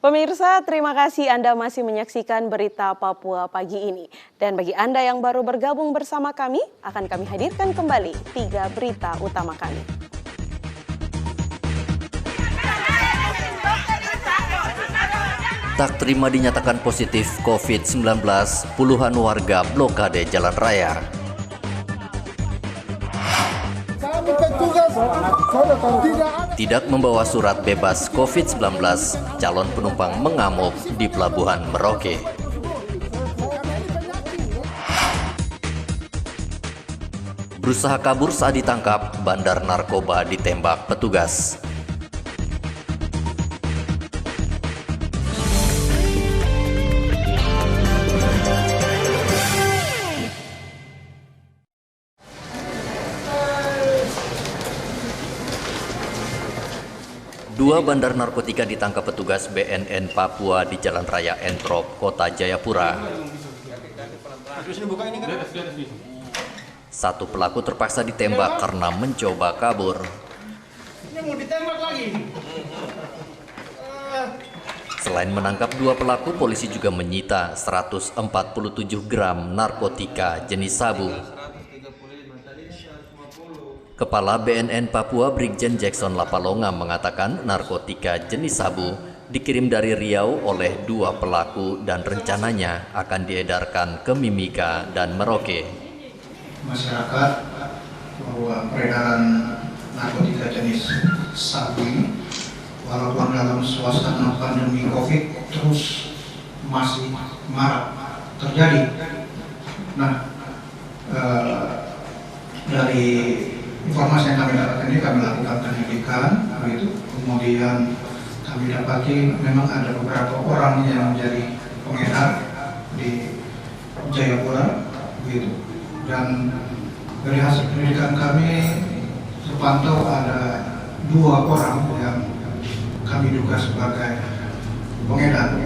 Pemirsa, terima kasih Anda masih menyaksikan berita Papua pagi ini. Dan bagi Anda yang baru bergabung bersama kami, akan kami hadirkan kembali 3 berita utama kami. Tak terima dinyatakan positif COVID-19, puluhan warga blokade jalan raya. Tidak membawa surat bebas COVID-19, calon penumpang mengamuk di Pelabuhan Merauke. Berusaha kabur saat ditangkap, bandar narkoba ditembak petugas. Dua bandar narkotika ditangkap petugas BNN Papua di Jalan Raya Entrop, Kota Jayapura. Satu pelaku terpaksa ditembak karena mencoba kabur. Selain menangkap dua pelaku, polisi juga menyita 147 gram narkotika jenis sabu. Kepala BNN Papua Brigjen Jackson Lapalonga mengatakan narkotika jenis sabu dikirim dari Riau oleh dua pelaku dan rencananya akan diedarkan ke Mimika dan Merauke. Masyarakat bahwa peredaran narkotika jenis sabu walaupun dalam suasana pandemi COVID terus masih marak terjadi. Nah, dari informasi yang kami dapatkan ini kami lakukan penyelidikan, begitu. Kemudian kami dapati memang ada beberapa orang yang menjadi pengedar di Jayapura, begitu. Dan dari hasil penyelidikan kami terpantau ada dua orang yang kami duga sebagai pengedar.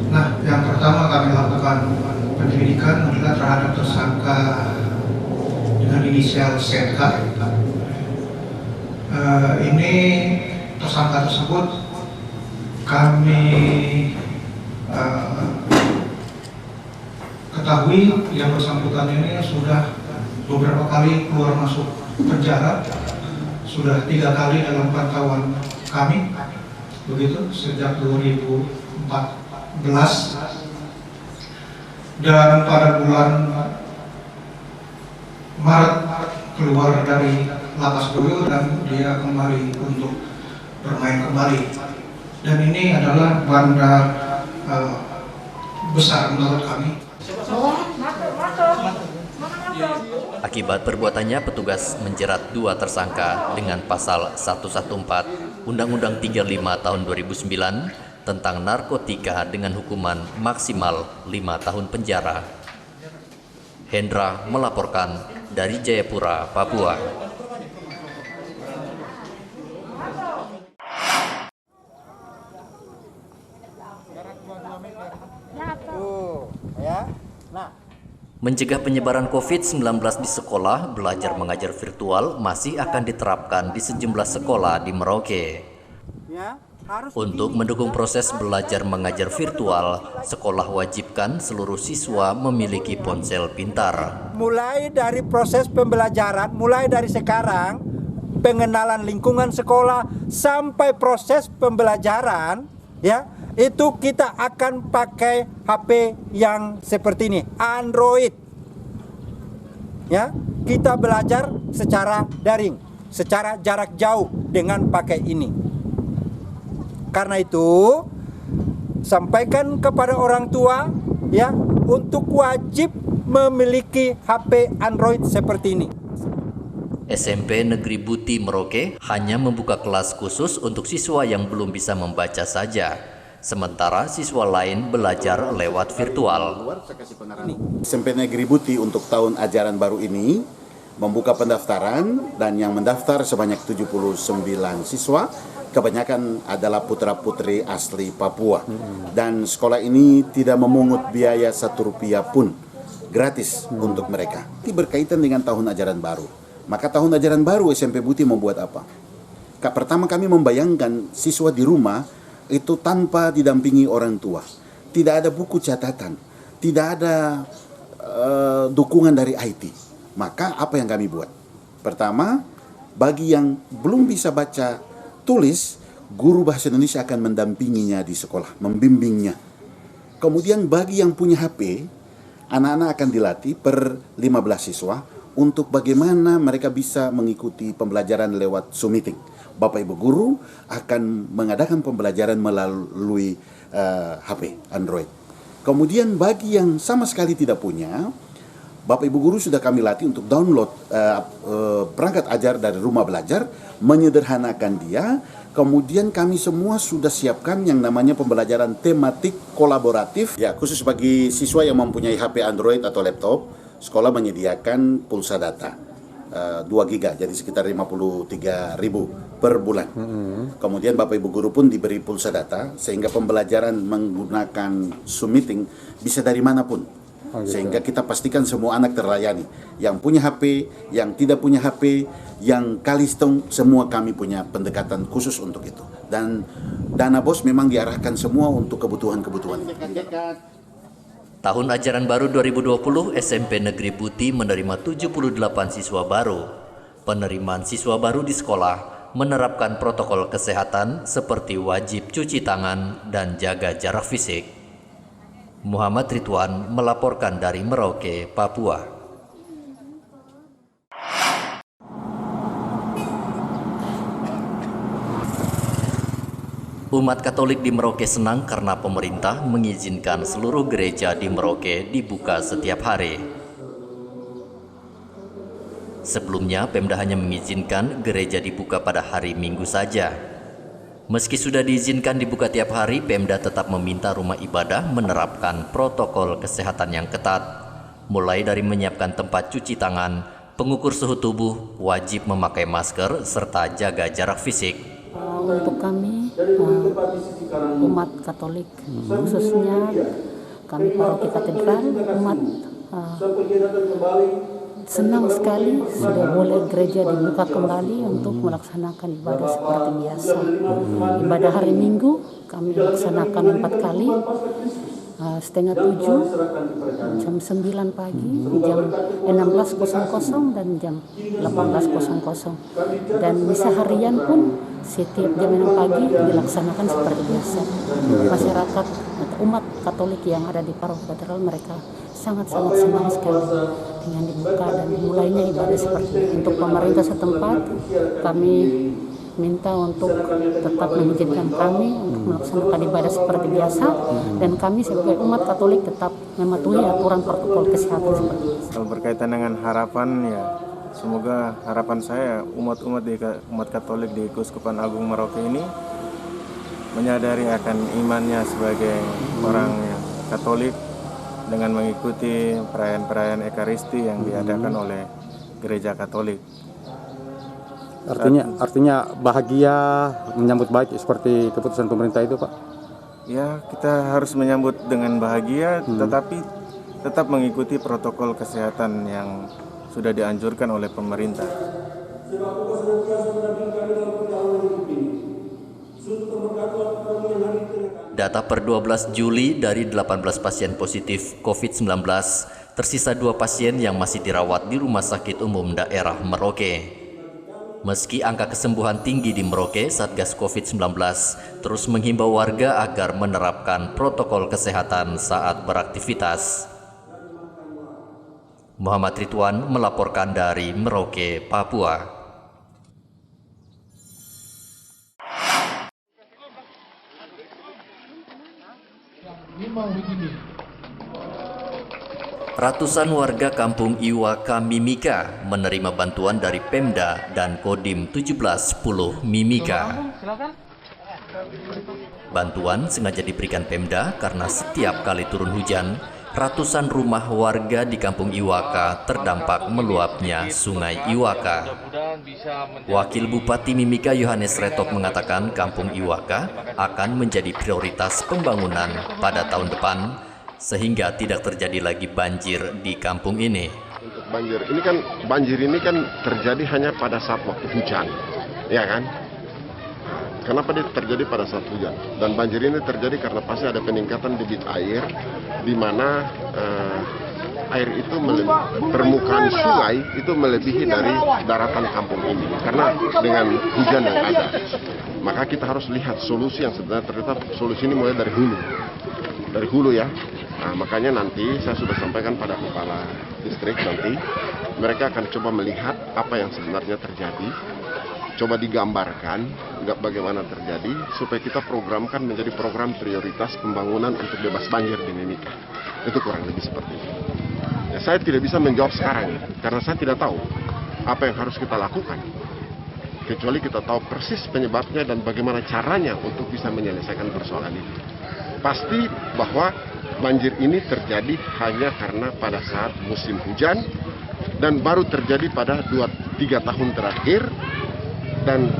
Nah, yang pertama kami lakukan penyelidikan adalah terhadap tersangka dengan inisial ZK. Ini tersangka tersebut kami ketahui yang bersangkutan ini sudah beberapa kali keluar masuk penjara, sudah 3 kali dalam pantauan kami, begitu, sejak 2014. Dan pada bulan Maret keluar dari lapas dulu dan dia kembali untuk bermain kembali. Dan ini adalah bandar besar menurut kami. Akibat perbuatannya, petugas menjerat dua tersangka dengan pasal 114 Undang-Undang 35 tahun 2009 tentang narkotika dengan hukuman maksimal 5 tahun penjara. Hendra melaporkan dari Jayapura, Papua. Mencegah penyebaran COVID-19 di sekolah, belajar mengajar virtual masih akan diterapkan di sejumlah sekolah di Merauke. Untuk mendukung proses belajar mengajar virtual, sekolah wajibkan seluruh siswa memiliki ponsel pintar. Mulai dari proses pembelajaran, mulai dari sekarang, pengenalan lingkungan sekolah sampai proses pembelajaran, ya, itu kita akan pakai HP yang seperti ini, Android. Ya, kita belajar secara daring, secara jarak jauh dengan pakai ini. Karena itu, sampaikan kepada orang tua, ya, untuk wajib memiliki HP Android seperti ini. SMP Negeri Buti Merauke hanya membuka kelas khusus untuk siswa yang belum bisa membaca saja. Sementara siswa lain belajar lewat virtual. SMP Negeri Buti untuk tahun ajaran baru ini membuka pendaftaran dan yang mendaftar sebanyak 79 siswa. Kebanyakan adalah putra-putri asli Papua. Dan sekolah ini tidak memungut biaya Rp1 pun, gratis untuk mereka. Ini berkaitan dengan tahun ajaran baru. Maka tahun ajaran baru SMP Buti membuat apa? Pertama kami membayangkan siswa di rumah itu tanpa didampingi orang tua. Tidak ada buku catatan, tidak ada dukungan dari IT. Maka apa yang kami buat? Pertama, bagi yang belum bisa baca tulis, guru bahasa Indonesia akan mendampinginya di sekolah, membimbingnya. Kemudian bagi yang punya HP, anak-anak akan dilatih per 15 siswa untuk bagaimana mereka bisa mengikuti pembelajaran lewat Zoom meeting. Bapak Ibu guru akan mengadakan pembelajaran melalui HP Android. Kemudian bagi yang sama sekali tidak punya, Bapak Ibu guru sudah kami latih untuk download perangkat ajar dari rumah belajar, menyederhanakan dia. Kemudian kami semua sudah siapkan yang namanya pembelajaran tematik kolaboratif. Ya, khusus bagi siswa yang mempunyai HP Android atau laptop, sekolah menyediakan pulsa data 2 giga, jadi sekitar 53.000 per bulan. Kemudian Bapak Ibu guru pun diberi pulsa data, sehingga pembelajaran menggunakan Zoom meeting bisa dari manapun. Sehingga kita pastikan semua anak terlayani. Yang punya HP, yang tidak punya HP, yang Kalistung, semua kami punya pendekatan khusus untuk itu. Dan dana BOS memang diarahkan semua untuk kebutuhan-kebutuhan. Tahun ajaran baru 2020, SMP Negeri Buti menerima 78 siswa baru. Penerimaan siswa baru di sekolah menerapkan protokol kesehatan seperti wajib cuci tangan dan jaga jarak fisik. Muhammad Ridwan melaporkan dari Merauke, Papua. Umat Katolik di Merauke senang karena pemerintah mengizinkan seluruh gereja di Merauke dibuka setiap hari. Sebelumnya, Pemda hanya mengizinkan gereja dibuka pada hari Minggu saja. Meski sudah diizinkan dibuka tiap hari, Pemda tetap meminta rumah ibadah menerapkan protokol kesehatan yang ketat, mulai dari menyiapkan tempat cuci tangan, pengukur suhu tubuh, wajib memakai masker, serta jaga jarak fisik. Untuk kami, umat Katolik, khususnya kami Paroki Katedral, umat senang sekali sudah boleh gereja dibuka kembali untuk melaksanakan ibadah seperti biasa. Ibadah hari Minggu kami laksanakan 4 kali, setengah 7, jam 9 pagi, jam 16.00 dan jam 18.00. Dan misa harian pun setiap jam 6 pagi dilaksanakan seperti biasa. Masyarakat atau umat Katolik yang ada di Paroki Katedral, mereka sangat-sangat senang sekali dengan dibuka dan mulainya ibadah seperti ini. Untuk pemerintah setempat, kami minta untuk tetap mengizinkan kami untuk melaksanakan ibadah seperti biasa, dan kami sebagai umat Katolik tetap mematuhi aturan protokol kesehatan seperti biasa. Kalau berkaitan dengan harapan, ya semoga harapan saya umat Katolik di Keuskupan Agung Merauke ini menyadari akan imannya sebagai orang yang Katolik dengan mengikuti perayaan-perayaan Ekaristi yang diadakan oleh Gereja Katolik. Artinya bahagia, menyambut baik seperti keputusan pemerintah itu, Pak? Ya, kita harus menyambut dengan bahagia, tetapi tetap mengikuti protokol kesehatan yang sudah dianjurkan oleh pemerintah. Data per 12 Juli dari 18 pasien positif COVID-19, tersisa 2 pasien yang masih dirawat di Rumah Sakit Umum Daerah Merauke. Meski angka kesembuhan tinggi di Merauke, Satgas COVID-19 terus menghimbau warga agar menerapkan protokol kesehatan saat beraktivitas. Muhammad Ridwan melaporkan dari Merauke, Papua. Ratusan warga kampung Iwaka Mimika menerima bantuan dari Pemda dan Kodim 1710 Mimika. Bantuan sengaja diberikan Pemda karena setiap kali turun hujan, ratusan rumah warga di kampung Iwaka terdampak meluapnya Sungai Iwaka. Wakil Bupati Mimika Yohanes Retok mengatakan kampung Iwaka akan menjadi prioritas pembangunan pada tahun depan, sehingga tidak terjadi lagi banjir di kampung ini. Untuk banjir ini kan terjadi hanya pada saat waktu hujan, ya kan? Kenapa dia terjadi pada saat hujan? Dan banjir ini terjadi karena pasti ada peningkatan debit air, di mana air itu permukaan sungai itu melebihi dari daratan kampung ini. Karena dengan hujan yang ada, maka kita harus lihat solusi yang sebenarnya. Ternyata solusi ini mulai dari hulu ya. Nah, makanya nanti saya sudah sampaikan pada kepala distrik nanti, mereka akan coba melihat apa yang sebenarnya terjadi, coba digambarkan bagaimana terjadi, supaya kita programkan menjadi program prioritas pembangunan untuk bebas banjir di Mimika. Itu kurang lebih seperti itu. Ya, saya tidak bisa menjawab sekarang, karena saya tidak tahu apa yang harus kita lakukan. Kecuali kita tahu persis penyebabnya dan bagaimana caranya untuk bisa menyelesaikan persoalan ini. Pasti bahwa banjir ini terjadi hanya karena pada saat musim hujan dan baru terjadi pada 2-3 tahun terakhir. Dan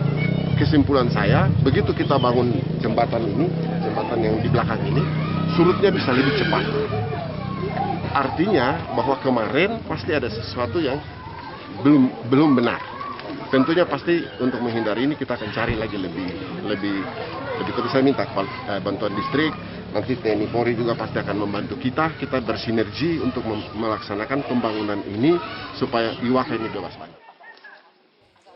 kesimpulan saya, begitu kita bangun jembatan ini, jembatan yang di belakang ini, surutnya bisa lebih cepat. Artinya bahwa kemarin pasti ada sesuatu yang belum benar. Tentunya pasti untuk menghindari ini kita akan cari lagi lebih terus. Saya minta bantuan distrik, nanti TNI Polri juga pasti akan membantu kita bersinergi untuk melaksanakan pembangunan ini supaya Iwaka ini bebas banjir.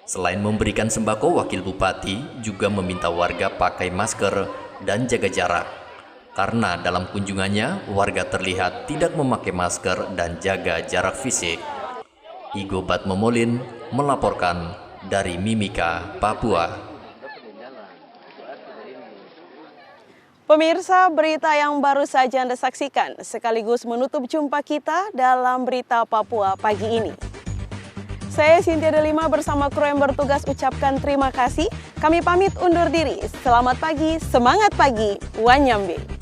Selain memberikan sembako, Wakil Bupati juga meminta warga pakai masker dan jaga jarak. Karena dalam kunjungannya, warga terlihat tidak memakai masker dan jaga jarak fisik. Igo Batmomolin melaporkan dari Mimika, Papua. Pemirsa, berita yang baru saja Anda saksikan sekaligus menutup jumpa kita dalam Berita Papua pagi ini. Saya Cynthia Delima bersama kru yang bertugas ucapkan terima kasih. Kami pamit undur diri. Selamat pagi, semangat pagi, Wanyambe.